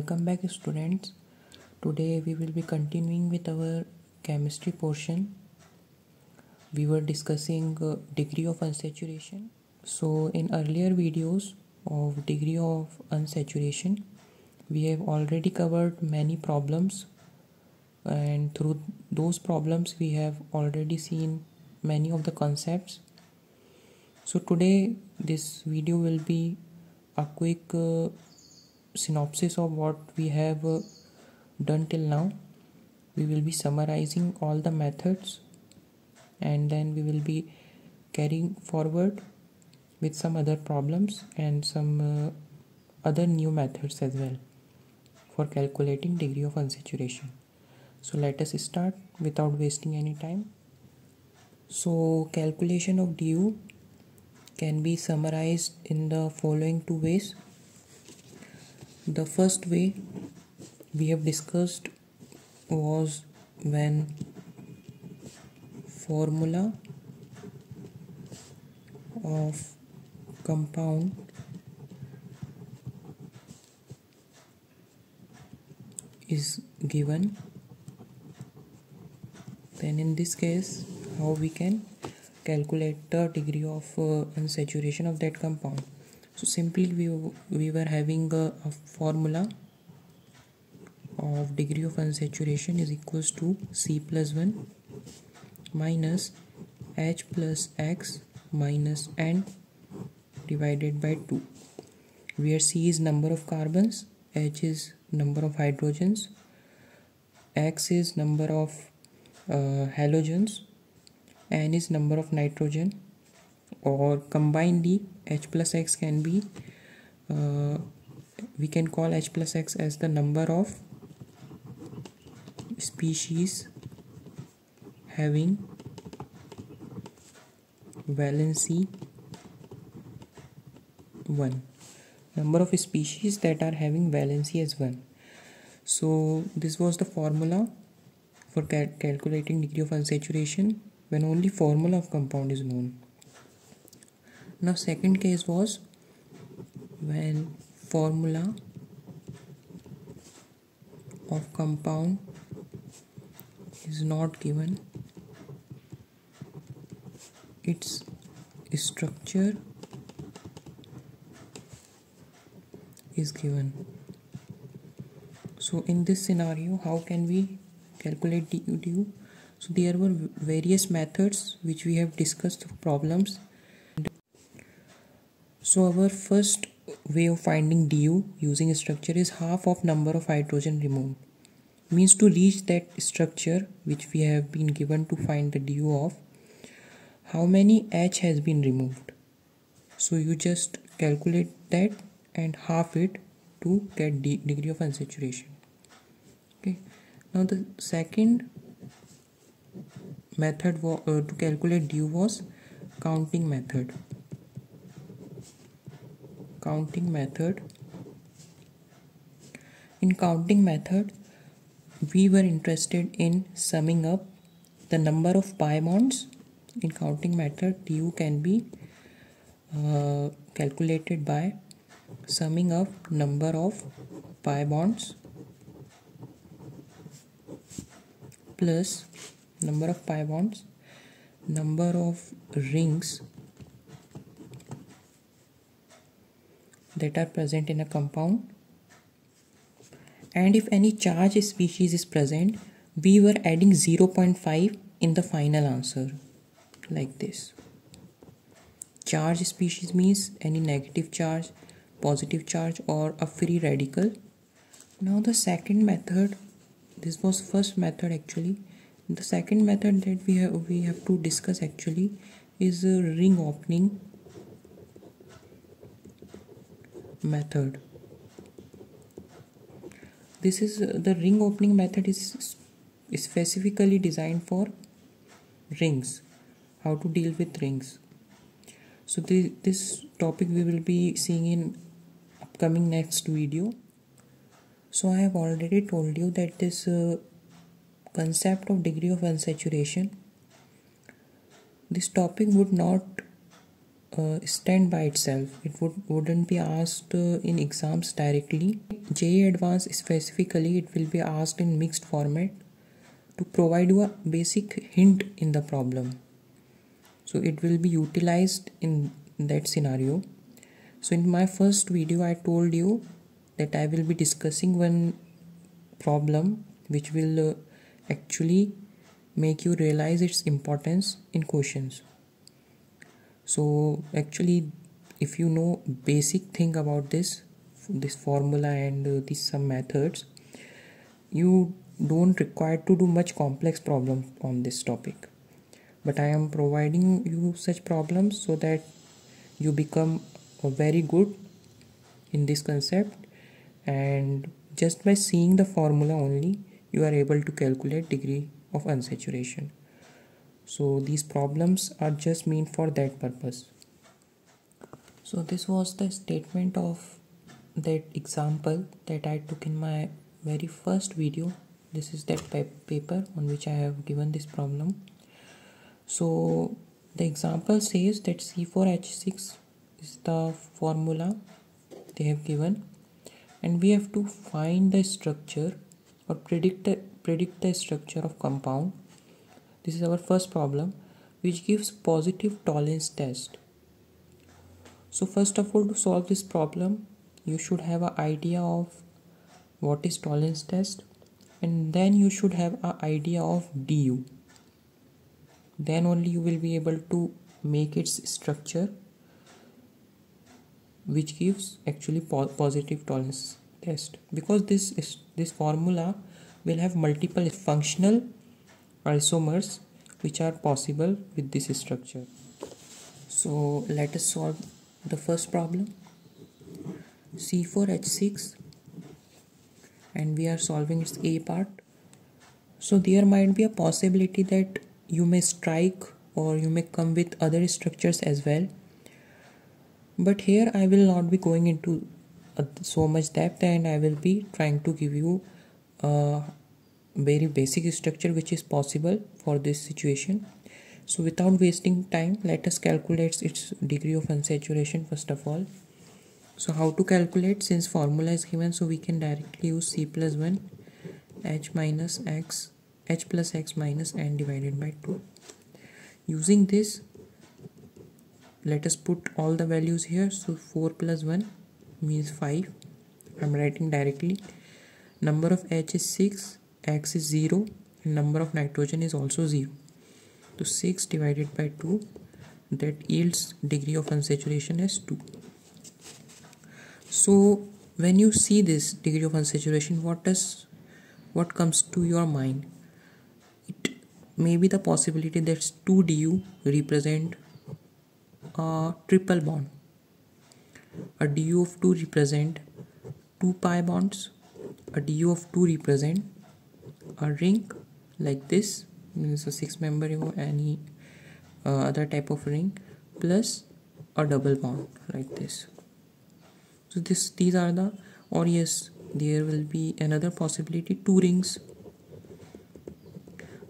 Welcome back, students. Today we will be continuing with our chemistry portion. We were discussing degree of unsaturation. So in earlier videos of degree of unsaturation, we have already covered many problems, and through those problems we have already seen many of the concepts. So today this video will be a quick synopsis of what we have done till now. We will be summarizing all the methods, and then we will be carrying forward with some other problems and some other new methods as well for calculating degree of unsaturation. So let us start without wasting any time. So calculation of DU can be summarized in the following two ways. The first way we have discussed was when formula of compound is given, then in this case how we can calculate the degree of unsaturation of that compound. So simply we were having a formula of degree of unsaturation is equals to C plus 1 minus H plus X minus N divided by 2, where C is number of carbons, H is number of hydrogens, X is number of halogens, N is number of nitrogen, or combinedly H plus X can be we can call H plus X as the number of species having valency 1, number of species that are having valency as 1. So this was the formula for calculating degree of unsaturation when only formula of compound is known. Now second case was when formula of compound is not given, its structure is given. So in this scenario, how can we calculate DU? So there were various methods which we have discussed through problems. So our first way of finding DU using a structure is half of number of hydrogen removed. Means to reach that structure which we have been given to find the DU of, how many H has been removed. So you just calculate that and half it to get degree of unsaturation. Okay. Now the second method to calculate DU was counting method. Counting method. In counting method, we were interested in summing up the number of pi bonds. In counting method, DU can be calculated by summing up number of pi bonds plus number of pi bonds, number of rings that are present in a compound, and if any charge species is present, we were adding 0.5 in the final answer, like this. Charge species means any negative charge, positive charge, or a free radical. Now the second method, this was first method actually. The second method that we have to discuss actually is a ring opening method. This is the ring opening method is specifically designed for rings, how to deal with rings. So this topic we will be seeing in upcoming next video. So I have already told you that this concept of degree of unsaturation, this topic would not stand by itself. It wouldn't be asked in exams directly. JEE Advanced specifically, it will be asked in mixed format to provide you a basic hint in the problem. So it will be utilized in that scenario. So in my first video I told you that I will be discussing one problem which will actually make you realize its importance in questions. So actually, if you know basic thing about this formula and these some methods, you don't require to do much complex problem on this topic. But I am providing you such problems so that you become very good in this concept, and just by seeing the formula only you are able to calculate degree of unsaturation. So these problems are just meant for that purpose. So this was the statement of that example that I took in my very first video. This is that paper on which I have given this problem. So the example says that C4H6 is the formula they have given, and we have to find the structure or predict the structure of compound. This is our first problem, which gives positive tolerance test. So first of all, to solve this problem, you should have an idea of what is tolerance test, and then you should have an idea of DU. Then only you will be able to make its structure, which gives actually positive tolerance test, because this formula will have multiple functional isomers which are possible with this structure. So let us solve the first problem, C4H6, and we are solving its A part. So there might be a possibility that you may strike or you may come with other structures as well, but here I will not be going into so much depth, and I will be trying to give you a very basic structure which is possible for this situation. So without wasting time, let us calculate its degree of unsaturation first of all. So how to calculate? Since formula is given, so we can directly use C plus 1 H plus X minus N divided by 2. Using this, let us put all the values here. So 4 plus 1 means 5. I'm writing directly. Number of H is 6, X is 0, and number of nitrogen is also 0. So 6 divided by 2, that yields degree of unsaturation as 2. So when you see this degree of unsaturation, what comes to your mind? It may be the possibility that 2 DU represent a triple bond. A DU of 2 represent 2 pi bonds. A DU of 2 represent a ring like this, means a 6-member or any other type of ring, plus a double bond like this. So these are the, or yes, there will be another possibility, 2 rings.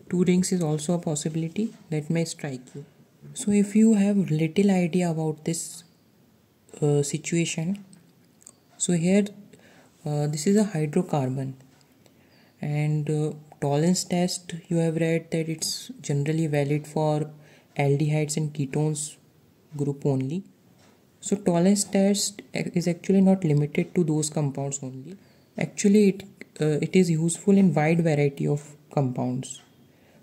2 rings is also a possibility that may strike you. So if you have little idea about this situation, so here this is a hydrocarbon, and tolerance test you have read that it's generally valid for aldehydes and ketones group only. So tolerance test is actually not limited to those compounds only. Actually it is useful in wide variety of compounds,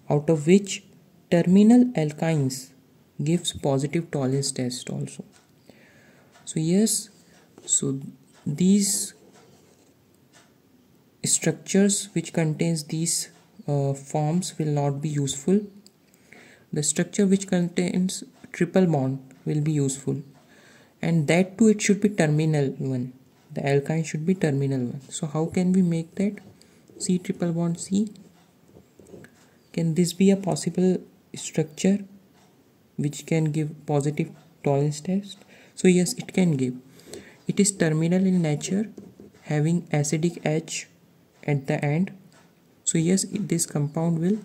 out of which terminal alkynes gives positive tolerance test also. So yes, so these structures which contains these forms will not be useful. The structure which contains triple bond will be useful, and that too it should be terminal one. The alkyne should be terminal one. So how can we make that? C triple bond C. Can this be a possible structure which can give positive tolerance test? So yes, it can give. It is terminal in nature, having acidic H at the end. So yes, this compound will,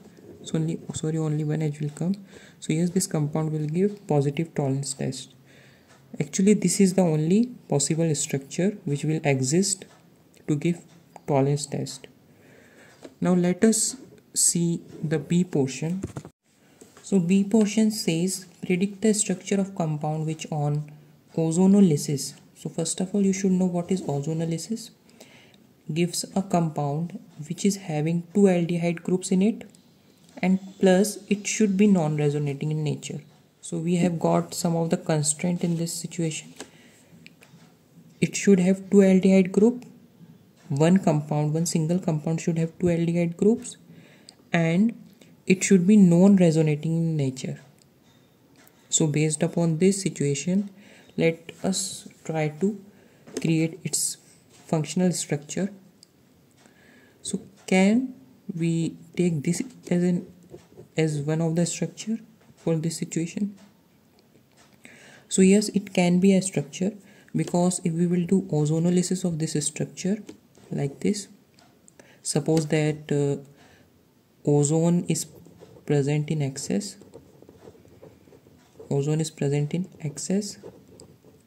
only one H will come. So yes, this compound will give positive tolerance test. Actually, this is the only possible structure which will exist to give tolerance test. Now let us see the B portion. So B portion says predict the structure of compound which on ozonolysis. So first of all, you should know what is ozonolysis. Gives a compound which is having two aldehyde groups in it, and plus it should be non-resonating in nature. So we have got some of the constraint in this situation. It should have two aldehyde group. One single compound should have two aldehyde groups, and it should be non-resonating in nature. So based upon this situation, let us try to create its functional structure. So can we take this as one of the structure for this situation? So yes, it can be a structure, because if we will do ozonolysis of this structure like this, suppose that ozone is present in excess.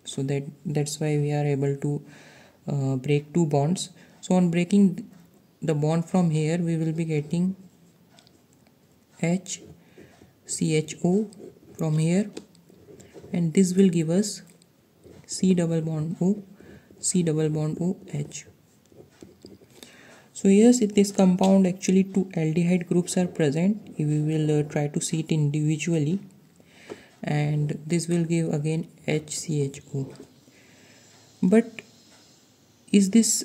So that's why we are able to break two bonds. So on breaking the bond from here, we will be getting HCHO from here, and this will give us C double bond O H. So yes, in this compound actually two aldehyde groups are present. We will try to see it individually, and this will give again HCHO. But is this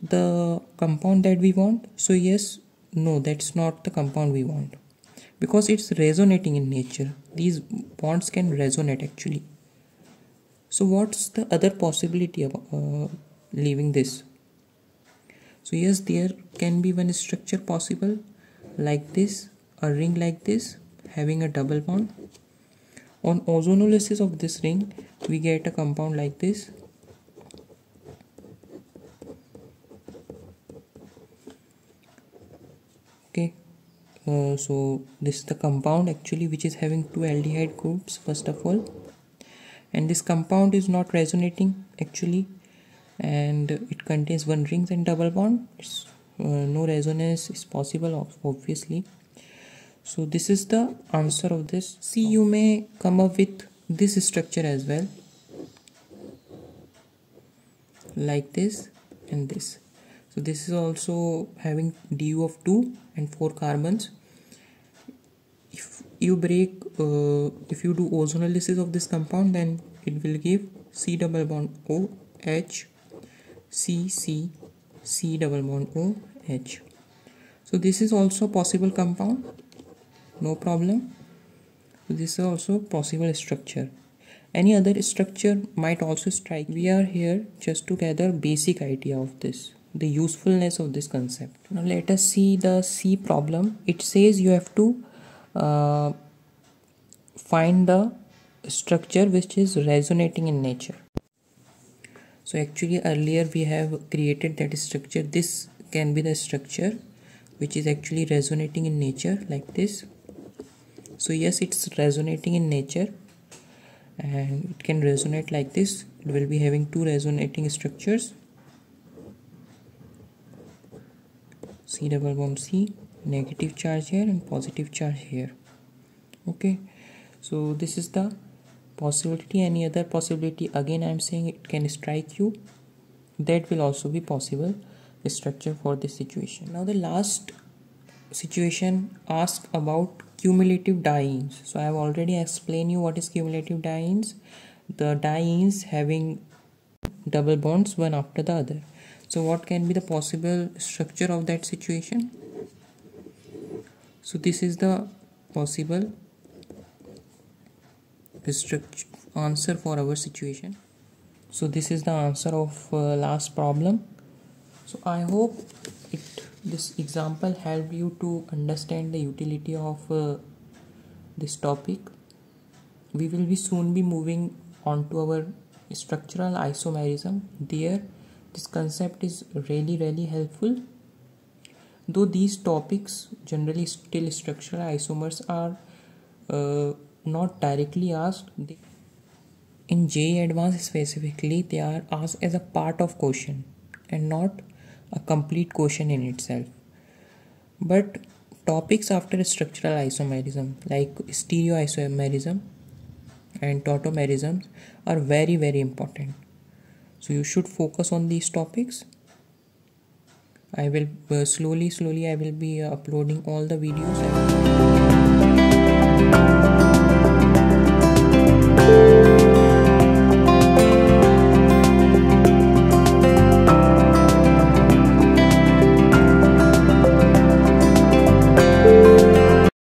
the compound that we want? So yes, no, that's not the compound we want, because it's resonating in nature. These bonds can resonate actually. So what's the other possibility of leaving this? So yes, there can be one structure possible like this, a ring like this having a double bond. On ozonolysis of this ring, we get a compound like this. Okay, so this is the compound actually which is having two aldehyde groups first of all, and this compound is not resonating actually, and it contains one ring and double bond. No resonance is possible obviously. So this is the answer of this. See, you may come up with this structure as well, like this and this. So this is also having Du of 2 and 4 carbons. If you if you do ozonolysis of this compound, then it will give C double bond O H C C C double bond O H. So this is also possible compound, no problem. So this is also possible structure. Any other structure might also strike. We are here just to gather basic idea of this, the usefulness of this concept. Now let us see the C problem. It says you have to find the structure which is resonating in nature. So actually earlier we have created that structure. This can be the structure which is actually resonating in nature like this. So yes, it's resonating in nature, and it can resonate like this. It will be having two resonating structures, C double bond C, negative charge here and positive charge here. Okay, so this is the possibility. Any other possibility, again I am saying, it can strike you. That will also be possible structure for this situation. Now the last situation asks about cumulative dienes. So I have already explained you what is cumulative dienes. The dienes having double bonds one after the other. So what can be the possible structure of that situation? So this is the possible answer for our situation. So this is the answer of last problem. So I hope this example helped you to understand the utility of this topic. We will be soon be moving on to our structural isomerism. There this concept is really helpful. Though these topics generally still structural isomers are not directly asked, in JEE Advanced specifically, they are asked as a part of question and not a complete question in itself. But topics after structural isomerism like stereoisomerism and tautomerism are very, very important. So you should focus on these topics. I will slowly I will be uploading all the videos.